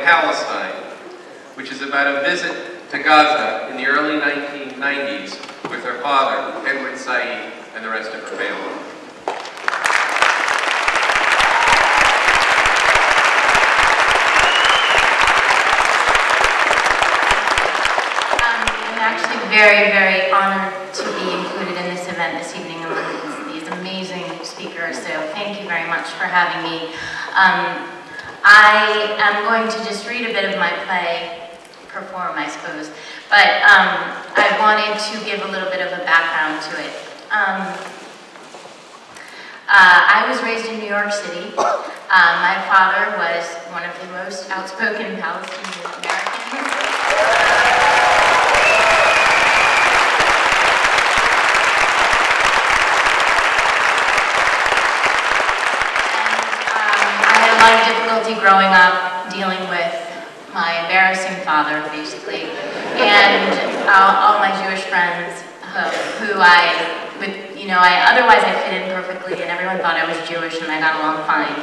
Palestine, which is about a visit to Gaza in the early 1990s with her father, Najla Said, and the rest of her family. I'm actually very, very honored to be included in this event this evening among these amazing speakers, so thank you very much for having me. I am going to just read a bit of my play, perform I suppose, but I wanted to give a little bit of a background to it. I was raised in New York City. My father was one of the most outspoken Palestinian Americans. I had difficulty growing up dealing with my embarrassing father, basically, and all my Jewish friends who otherwise I fit in perfectly, and everyone thought I was Jewish, and I got along fine.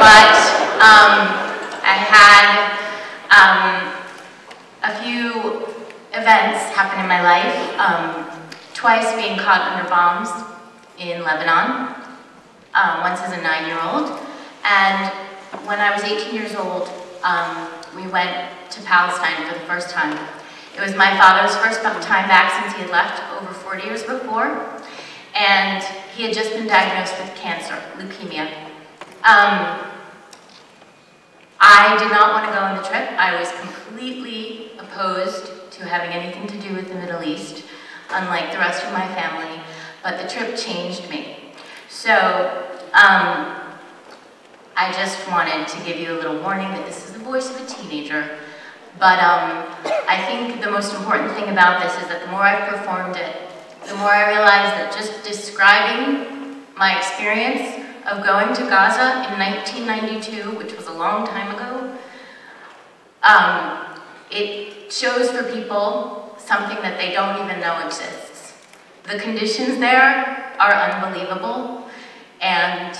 But I had a few events happen in my life. Twice being caught under bombs in Lebanon, once as a 9-year-old. And when I was 18 years old, we went to Palestine for the first time. It was my father's first time back since he had left over 40 years before, and he had just been diagnosed with cancer, leukemia. I did not want to go on the trip. I was completely opposed to having anything to do with the Middle East, unlike the rest of my family, but the trip changed me. So, I just wanted to give you a little warning that this is the voice of a teenager. But I think the most important thing about this is that the more I performed it, the more I realized that just describing my experience of going to Gaza in 1992, which was a long time ago, it shows for people something that they don't even know exists. The conditions there are unbelievable, and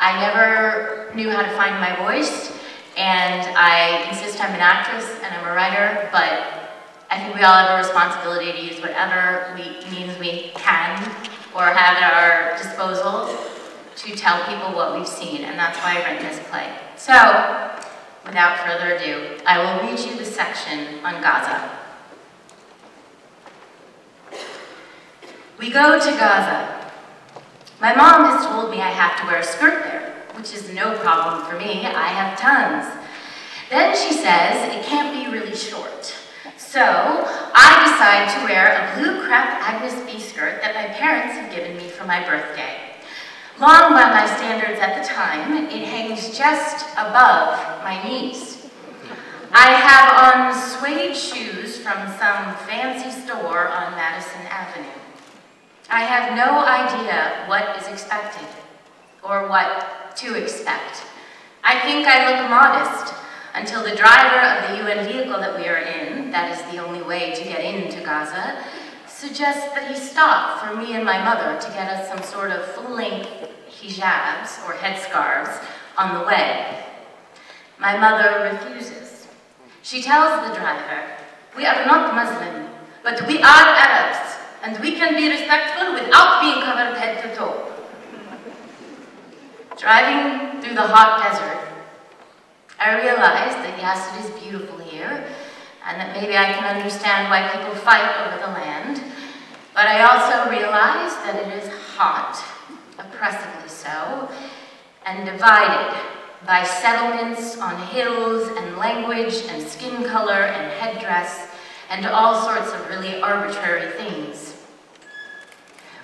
I never knew how to find my voice, and I insist I'm an actress and I'm a writer, but I think we all have a responsibility to use whatever means we can or have at our disposal to tell people what we've seen, and that's why I've written this play. So, without further ado, I will read you the section on Gaza. We go to Gaza. My mom has told me I have to wear a skirt there, which is no problem for me. I have tons. Then she says it can't be really short. So I decide to wear a blue crepe Agnes B skirt that my parents have given me for my birthday. Long by my standards at the time, it hangs just above my knees. I have on suede shoes from some fancy store on Madison Avenue. I have no idea what is expected, or what to expect. I think I look modest until the driver of the UN vehicle that we are in, that is the only way to get into Gaza, suggests that he stop for me and my mother to get us some sort of full-length hijabs, or headscarves, on the way. My mother refuses. She tells the driver, "We are not Muslim, but we are Arabs, and we can be respectful without being covered head to toe." Driving through the hot desert, I realized that yes, it is beautiful here, and that maybe I can understand why people fight over the land, but I also realized that it is hot, oppressively so, and divided by settlements on hills and language and skin color and headdress and all sorts of really arbitrary things.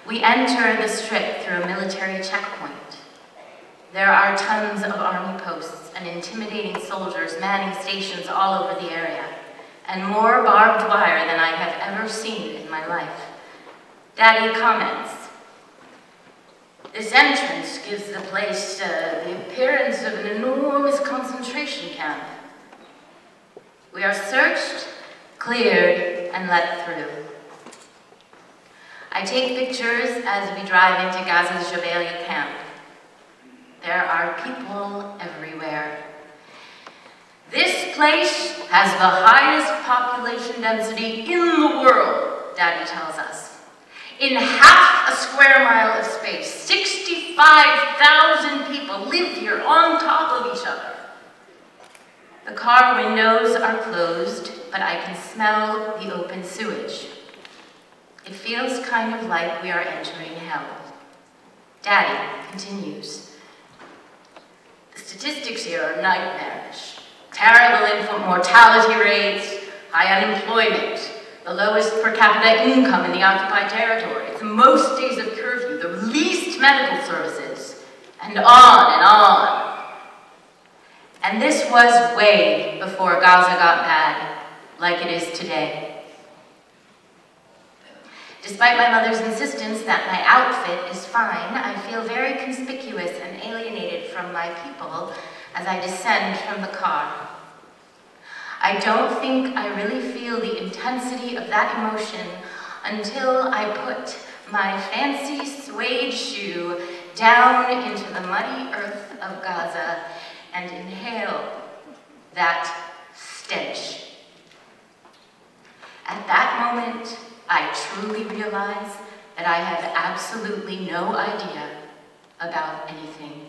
We enter the strip through a military checkpoint. There are tons of army posts and intimidating soldiers manning stations all over the area, and more barbed wire than I have ever seen in my life. Daddy comments, "This entrance gives the place the appearance of an enormous concentration camp." We are searched, cleared, and let through. I take pictures as we drive into Gaza's Jabalia camp. There are people everywhere. place has the highest population density in the world, Daddy tells us. In half a square mile of space, 65,000 people live here on top of each other. The car windows are closed, but I can smell the open sewage. It feels kind of like we are entering hell. Daddy continues. The statistics here are nightmarish. Terrible infant mortality rates, high unemployment, the lowest per capita income in the occupied territories, the most days of curfew, the least medical services, and on and on. And this was way before Gaza got bad, like it is today. Despite my mother's insistence that my outfit is fine, I feel very conspicuous and alienated from my people as I descend from the car. I don't think I really feel the intensity of that emotion until I put my fancy suede shoe down into the muddy earth of Gaza and inhale that stench. At that moment, I truly realize that I have absolutely no idea about anything.